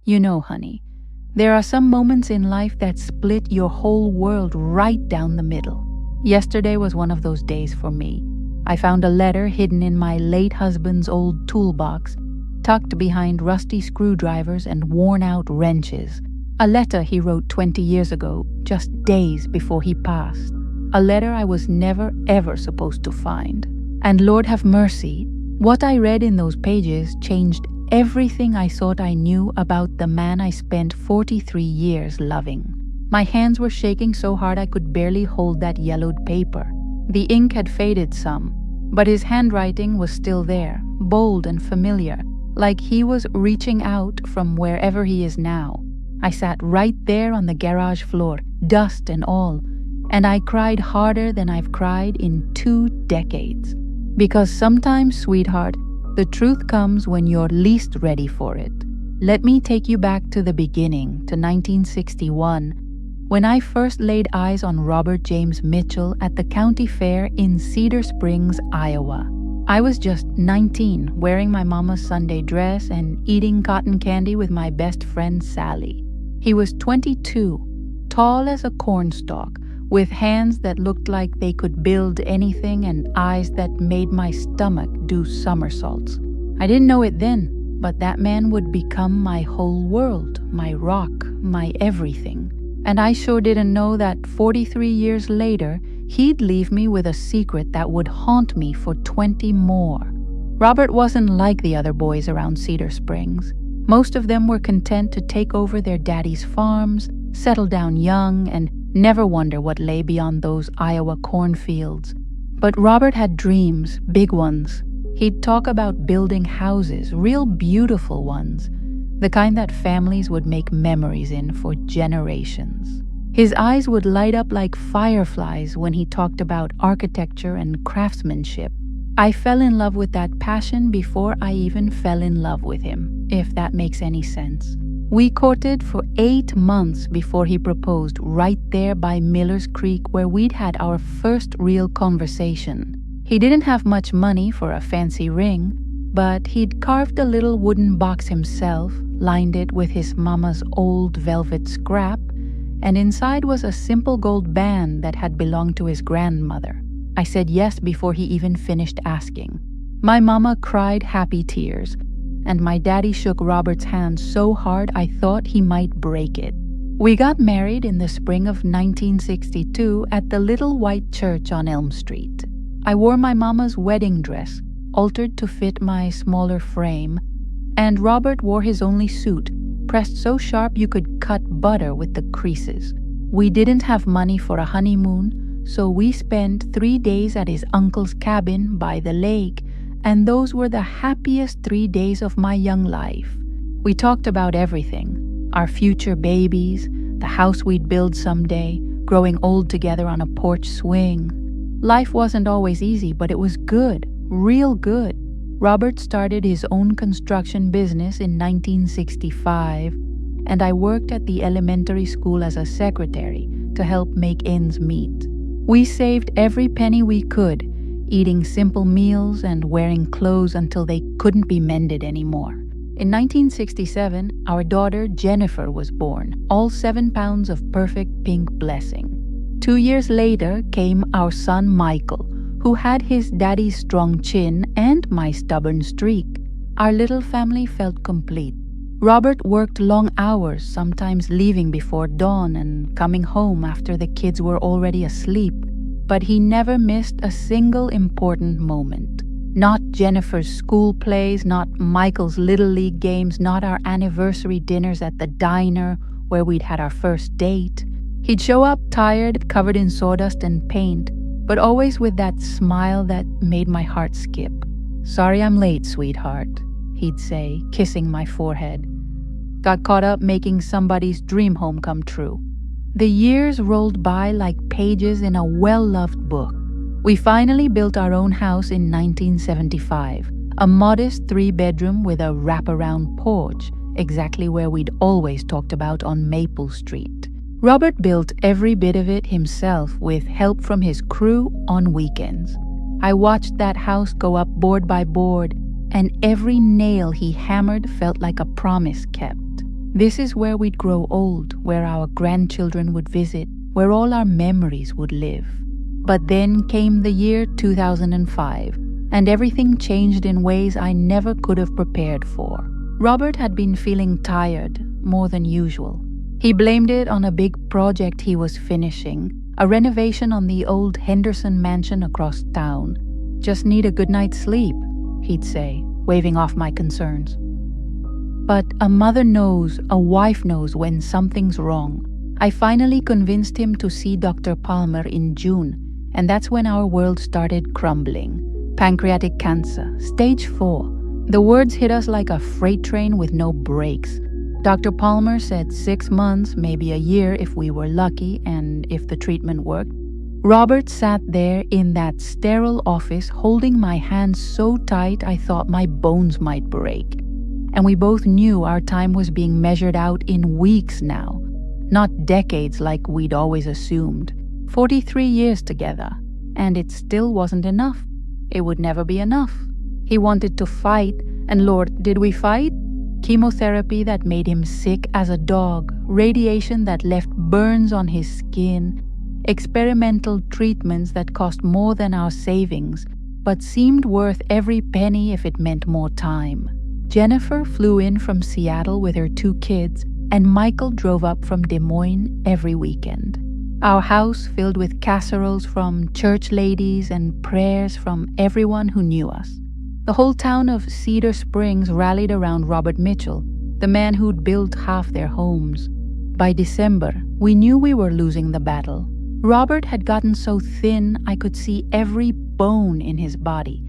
You know, honey, there are some moments in life that split your whole world right down the middle. Yesterday was one of those days for me. I found a letter hidden in my late husband's old toolbox, tucked behind rusty screwdrivers and worn-out wrenches. A letter he wrote 20 years ago, just days before he passed. A letter I was never ever supposed to find. And Lord have mercy, what I read in those pages changed everything I thought I knew about the man I spent 43 years loving. My hands were shaking so hard I could barely hold that yellowed paper. The ink had faded some, but his handwriting was still there, bold and familiar, like he was reaching out from wherever he is now. I sat right there on the garage floor, dust and all, and I cried harder than I've cried in 2 decades. Because sometimes, sweetheart, the truth comes when you're least ready for it. Let me take you back to the beginning, to 1961, when I first laid eyes on Robert James Mitchell at the county fair in Cedar Springs, Iowa. I was just 19, wearing my mama's Sunday dress and eating cotton candy with my best friend Sally. He was 22, tall as a cornstalk, with hands that looked like they could build anything and eyes that made my stomach do somersaults. I didn't know it then, but that man would become my whole world, my rock, my everything. And I sure didn't know that 43 years later, he'd leave me with a secret that would haunt me for 20 more. Robert wasn't like the other boys around Cedar Springs. Most of them were content to take over their daddy's farms, settle down young, and never wonder what lay beyond those Iowa cornfields. But Robert had dreams, big ones. He'd talk about building houses, real beautiful ones, the kind that families would make memories in for generations. His eyes would light up like fireflies when he talked about architecture and craftsmanship. I fell in love with that passion before I even fell in love with him, if that makes any sense. We courted for 8 months before he proposed right there by Miller's Creek, where we'd had our first real conversation. He didn't have much money for a fancy ring, but he'd carved a little wooden box himself, lined it with his mama's old velvet scrap, and inside was a simple gold band that had belonged to his grandmother. I said yes before he even finished asking. My mama cried happy tears, and my daddy shook Robert's hand so hard I thought he might break it. We got married in the spring of 1962 at the little white church on Elm Street. I wore my mama's wedding dress, altered to fit my smaller frame, and Robert wore his only suit, pressed so sharp you could cut butter with the creases. We didn't have money for a honeymoon, so we spent 3 days at his uncle's cabin by the lake, and those were the happiest 3 days of my young life. We talked about everything, our future babies, the house we'd build someday, growing old together on a porch swing. Life wasn't always easy, but it was good, real good. Robert started his own construction business in 1965, and I worked at the elementary school as a secretary to help make ends meet. We saved every penny we could, eating simple meals and wearing clothes until they couldn't be mended anymore. In 1967, our daughter Jennifer was born, all 7 pounds of perfect pink blessing. 2 years later came our son Michael, who had his daddy's strong chin and my stubborn streak. Our little family felt complete. Robert worked long hours, sometimes leaving before dawn and coming home after the kids were already asleep. But he never missed a single important moment. Not Jennifer's school plays, not Michael's Little League games, not our anniversary dinners at the diner where we'd had our first date. He'd show up tired, covered in sawdust and paint, but always with that smile that made my heart skip. "Sorry I'm late, sweetheart," he'd say, kissing my forehead. "Got caught up making somebody's dream home come true." The years rolled by like pages in a well-loved book. We finally built our own house in 1975, a modest 3-bedroom with a wraparound porch, exactly where we'd always talked about on Maple Street. Robert built every bit of it himself with help from his crew on weekends. I watched that house go up board by board, and every nail he hammered felt like a promise kept. This is where we'd grow old, where our grandchildren would visit, where all our memories would live. But then came the year 2005, and everything changed in ways I never could have prepared for. Robert had been feeling tired, more than usual. He blamed it on a big project he was finishing, a renovation on the old Henderson mansion across town. "Just need a good night's sleep," he'd say, waving off my concerns. But a mother knows, a wife knows when something's wrong. I finally convinced him to see Dr. Palmer in June, and that's when our world started crumbling. Pancreatic cancer, stage 4. The words hit us like a freight train with no brakes. Dr. Palmer said 6 months, maybe a year if we were lucky and if the treatment worked. Robert sat there in that sterile office holding my hand so tight I thought my bones might break. And we both knew our time was being measured out in weeks now, not decades like we'd always assumed. 43 years together, and it still wasn't enough. It would never be enough. He wanted to fight, and Lord, did we fight? Chemotherapy that made him sick as a dog, radiation that left burns on his skin, experimental treatments that cost more than our savings, but seemed worth every penny if it meant more time. Jennifer flew in from Seattle with her 2 kids, and Michael drove up from Des Moines every weekend. Our house filled with casseroles from church ladies and prayers from everyone who knew us. The whole town of Cedar Springs rallied around Robert Mitchell, the man who'd built half their homes. By December, we knew we were losing the battle. Robert had gotten so thin I could see every bone in his body,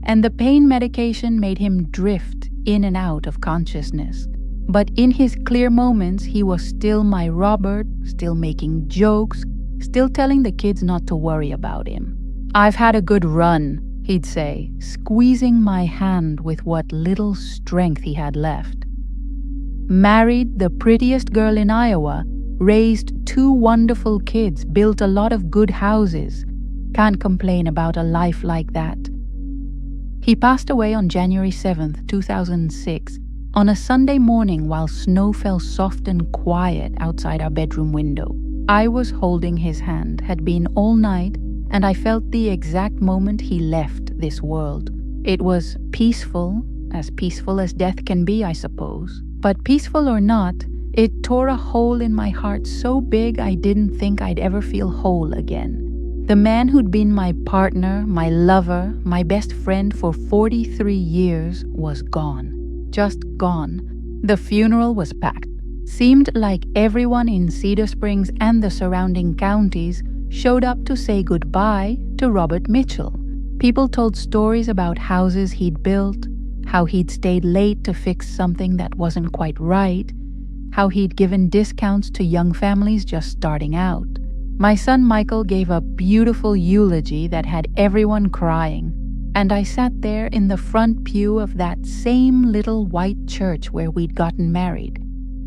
and the pain medication made him drift in and out of consciousness. But in his clear moments, he was still my Robert, still making jokes, still telling the kids not to worry about him. "I've had a good run," he'd say, squeezing my hand with what little strength he had left. Married the prettiest girl in Iowa, raised 2 wonderful kids, built a lot of good houses. Can't complain about a life like that. He passed away on January 7th, 2006, on a Sunday morning while snow fell soft and quiet outside our bedroom window. I was holding his hand, had been all night, and I felt the exact moment he left this world. It was peaceful as death can be, I suppose. But peaceful or not, it tore a hole in my heart so big I didn't think I'd ever feel whole again. The man who'd been my partner, my lover, my best friend for 43 years was gone. Just gone. The funeral was packed. Seemed like everyone in Cedar Springs and the surrounding counties showed up to say goodbye to Robert Mitchell. People told stories about houses he'd built, how he'd stayed late to fix something that wasn't quite right, how he'd given discounts to young families just starting out. My son Michael gave a beautiful eulogy that had everyone crying, and I sat there in the front pew of that same little white church where we'd gotten married,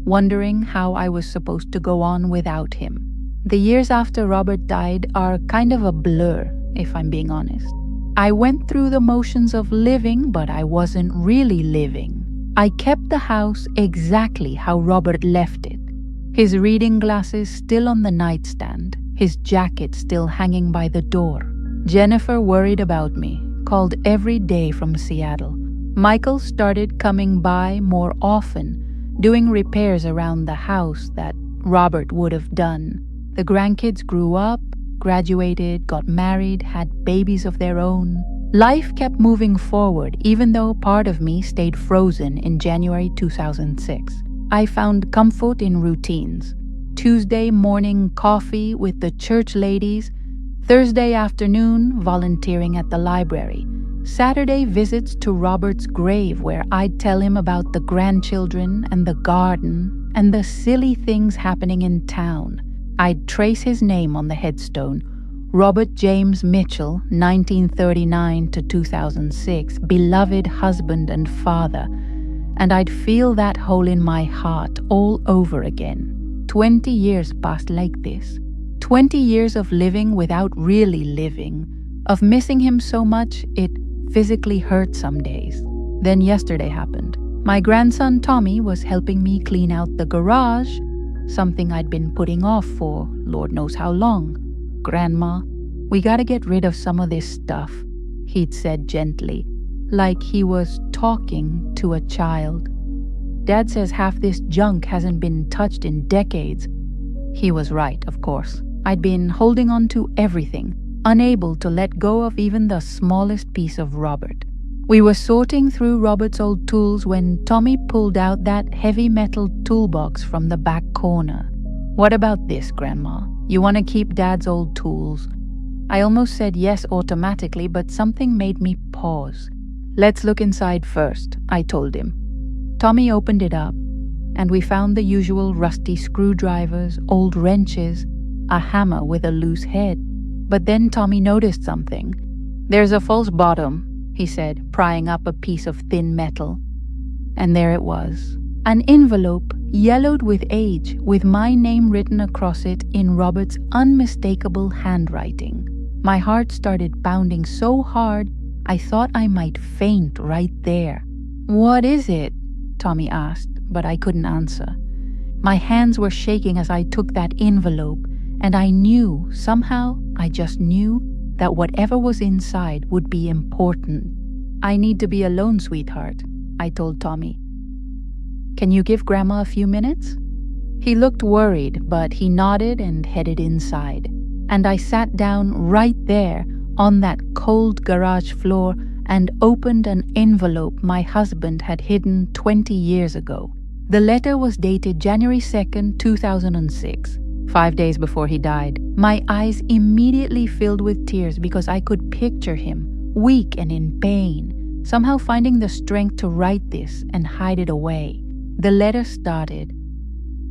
wondering how I was supposed to go on without him. The years after Robert died are kind of a blur, if I'm being honest. I went through the motions of living, but I wasn't really living. I kept the house exactly how Robert left it. His reading glasses still on the nightstand, his jacket still hanging by the door. Jennifer worried about me, called every day from Seattle. Michael started coming by more often, doing repairs around the house that Robert would have done. The grandkids grew up, graduated, got married, had babies of their own. Life kept moving forward, even though part of me stayed frozen in January 2006. I found comfort in routines. Tuesday morning coffee with the church ladies, Thursday afternoon volunteering at the library, Saturday visits to Robert's grave where I'd tell him about the grandchildren and the garden and the silly things happening in town. I'd trace his name on the headstone, Robert James Mitchell, 1939 to 2006, beloved husband and father, and I'd feel that hole in my heart all over again. 20 years passed like this. 20 years of living without really living, of missing him so much it physically hurt some days. Then yesterday happened. My grandson Tommy was helping me clean out the garage, something I'd been putting off for Lord knows how long. "Grandma, we gotta get rid of some of this stuff," he'd said gently, like he was talking to a child. "Dad says half this junk hasn't been touched in decades." He was right, of course. I'd been holding on to everything, unable to let go of even the smallest piece of Robert. We were sorting through Robert's old tools when Tommy pulled out that heavy metal toolbox from the back corner. "What about this, Grandma? You want to keep Dad's old tools?" I almost said yes automatically, but something made me pause. "Let's look inside first," I told him. Tommy opened it up, and we found the usual rusty screwdrivers, old wrenches, a hammer with a loose head. But then Tommy noticed something. "There's a false bottom," he said, prying up a piece of thin metal. And there it was. An envelope, yellowed with age, with my name written across it in Robert's unmistakable handwriting. My heart started pounding so hard, I thought I might faint right there. "What is it?" Tommy asked, but I couldn't answer. My hands were shaking as I took that envelope, and I knew, somehow, I just knew, that whatever was inside would be important. "I need to be alone, sweetheart," I told Tommy. "Can you give Grandma a few minutes?" He looked worried, but he nodded and headed inside. And I sat down right there on that cold garage floor and opened an envelope my husband had hidden 20 years ago. The letter was dated January 2nd, 2006. 5 days before he died. My eyes immediately filled with tears because I could picture him, weak and in pain, somehow finding the strength to write this and hide it away. The letter started,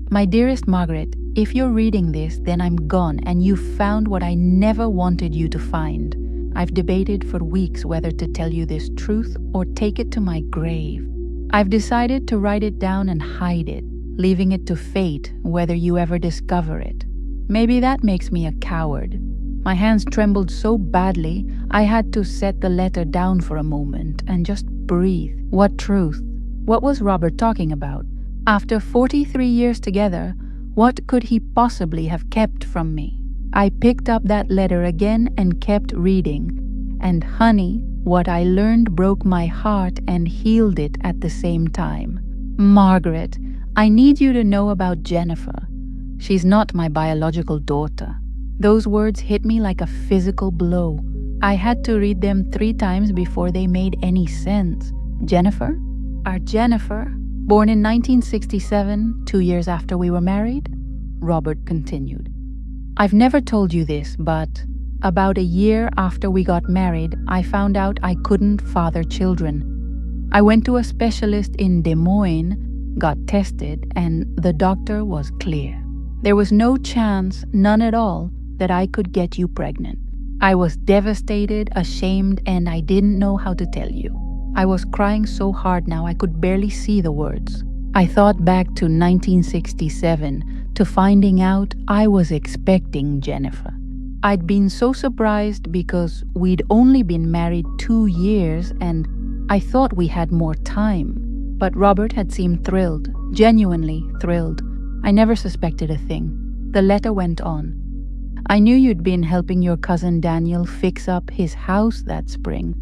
"My dearest Margaret, if you're reading this, then I'm gone and you've found what I never wanted you to find. I've debated for weeks whether to tell you this truth or take it to my grave. I've decided to write it down and hide it, leaving it to fate whether you ever discover it. Maybe that makes me a coward." My hands trembled so badly, I had to set the letter down for a moment and just breathe. What truth? What was Robert talking about? After 43 years together, what could he possibly have kept from me? I picked up that letter again and kept reading. And honey, what I learned broke my heart and healed it at the same time. "Margaret, I need you to know about Jennifer. She's not my biological daughter." Those words hit me like a physical blow. I had to read them 3 times before they made any sense. Jennifer? Our Jennifer? Born in 1967, 2 years after we were married? Robert continued. "I've never told you this, but about a year after we got married, I found out I couldn't father children. I went to a specialist in Des Moines, got tested, and the doctor was clear. There was no chance, none at all, that I could get you pregnant. I was devastated, ashamed, and I didn't know how to tell you. I was crying so hard now I could barely see the words. I thought back to 1967, to finding out I was expecting Jennifer. I'd been so surprised because we'd only been married 2 years and I thought we had more time. But Robert had seemed thrilled, genuinely thrilled. I never suspected a thing. The letter went on. "I knew you'd been helping your cousin Daniel fix up his house that spring.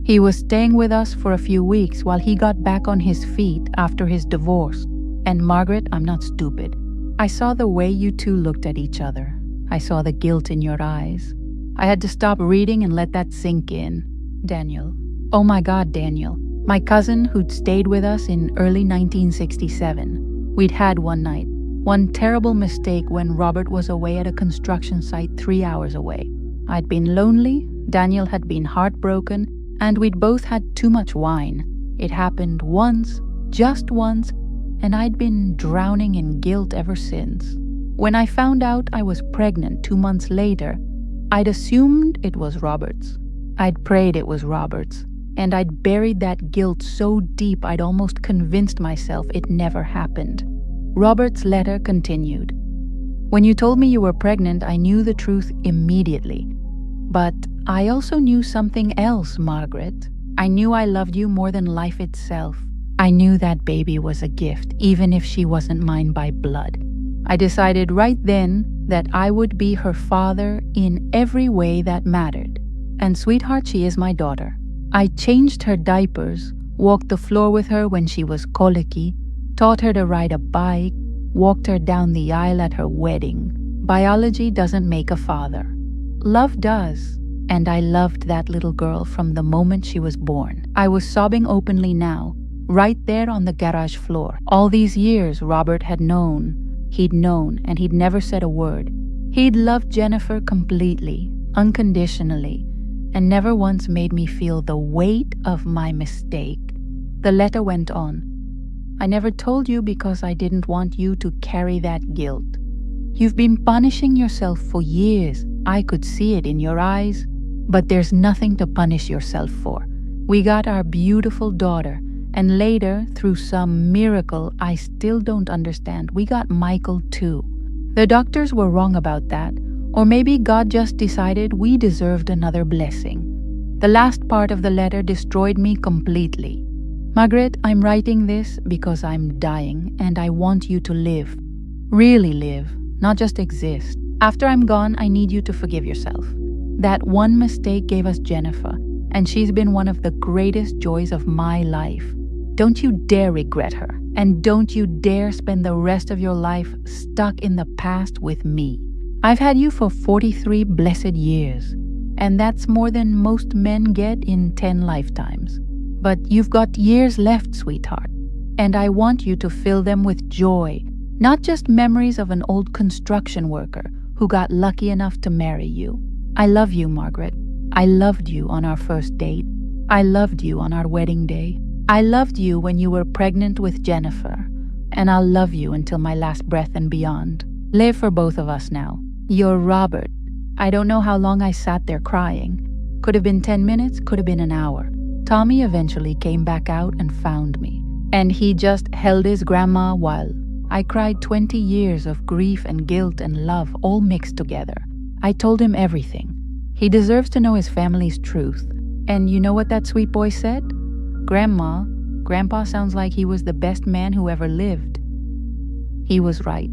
He was staying with us for a few weeks while he got back on his feet after his divorce. And Margaret, I'm not stupid. I saw the way you two looked at each other. I saw the guilt in your eyes. I had to stop reading and let that sink in. Daniel. Oh my God, Daniel. My cousin who'd stayed with us in early 1967. We'd had one night. One terrible mistake when Robert was away at a construction site 3 hours away. I'd been lonely, Daniel had been heartbroken, and we'd both had too much wine. It happened once, just once, and I'd been drowning in guilt ever since. When I found out I was pregnant 2 months later, I'd assumed it was Robert's. I'd prayed it was Robert's, and I'd buried that guilt so deep I'd almost convinced myself it never happened. Robert's letter continued. When you told me you were pregnant, I knew the truth immediately. But I also knew something else, Margaret. I knew I loved you more than life itself. I knew that baby was a gift, even if she wasn't mine by blood. I decided right then that I would be her father in every way that mattered. And sweetheart, she is my daughter. I changed her diapers, walked the floor with her when she was colicky, taught her to ride a bike, walked her down the aisle at her wedding. Biology doesn't make a father. Love does. And I loved that little girl from the moment she was born. I was sobbing openly now, right there on the garage floor. All these years, Robert had known. He'd known, and he'd never said a word. He'd loved Jennifer completely, unconditionally, and never once made me feel the weight of my mistake. The letter went on. I never told you because I didn't want you to carry that guilt. You've been punishing yourself for years. I could see it in your eyes. But there's nothing to punish yourself for. We got our beautiful daughter, and later, through some miracle I still don't understand, we got Michael too. The doctors were wrong about that, or maybe God just decided we deserved another blessing. The last part of the letter destroyed me completely. Margaret, I'm writing this because I'm dying, and I want you to live. Really live, not just exist. After I'm gone, I need you to forgive yourself. That one mistake gave us Jennifer, and she's been one of the greatest joys of my life. Don't you dare regret her, and don't you dare spend the rest of your life stuck in the past with me. I've had you for 43 blessed years, and that's more than most men get in 10 lifetimes. But you've got years left, sweetheart, and I want you to fill them with joy, not just memories of an old construction worker who got lucky enough to marry you. I love you, Margaret. I loved you on our first date. I loved you on our wedding day. I loved you when you were pregnant with Jennifer. And I'll love you until my last breath and beyond. Live for both of us now. You're Robert. I don't know how long I sat there crying. Could have been 10 minutes, could have been an hour. Tommy eventually came back out and found me. And he just held his grandma while I cried 20 years of grief and guilt and love all mixed together. I told him everything. He deserves to know his family's truth. And you know what that sweet boy said? Grandpa sounds like he was the best man who ever lived. He was right.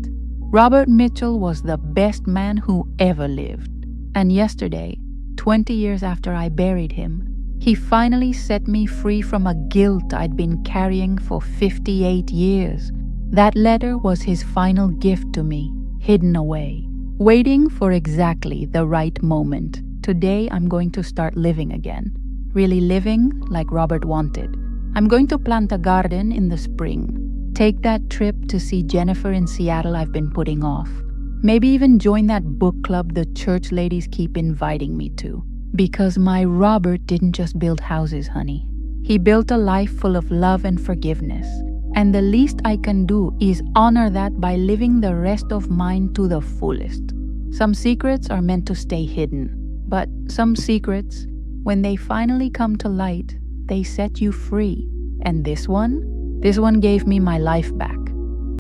Robert Mitchell was the best man who ever lived. And yesterday, 20 years after I buried him, he finally set me free from a guilt I'd been carrying for 58 years. That letter was his final gift to me, hidden away, waiting for exactly the right moment. Today, I'm going to start living again. Really living like Robert wanted. I'm going to plant a garden in the spring. Take that trip to see Jennifer in Seattle I've been putting off. Maybe even join that book club the church ladies keep inviting me to. Because my Robert didn't just build houses, honey. He built a life full of love and forgiveness. And the least I can do is honor that by living the rest of mine to the fullest. Some secrets are meant to stay hidden. But some secrets, when they finally come to light, they set you free. And this one gave me my life back.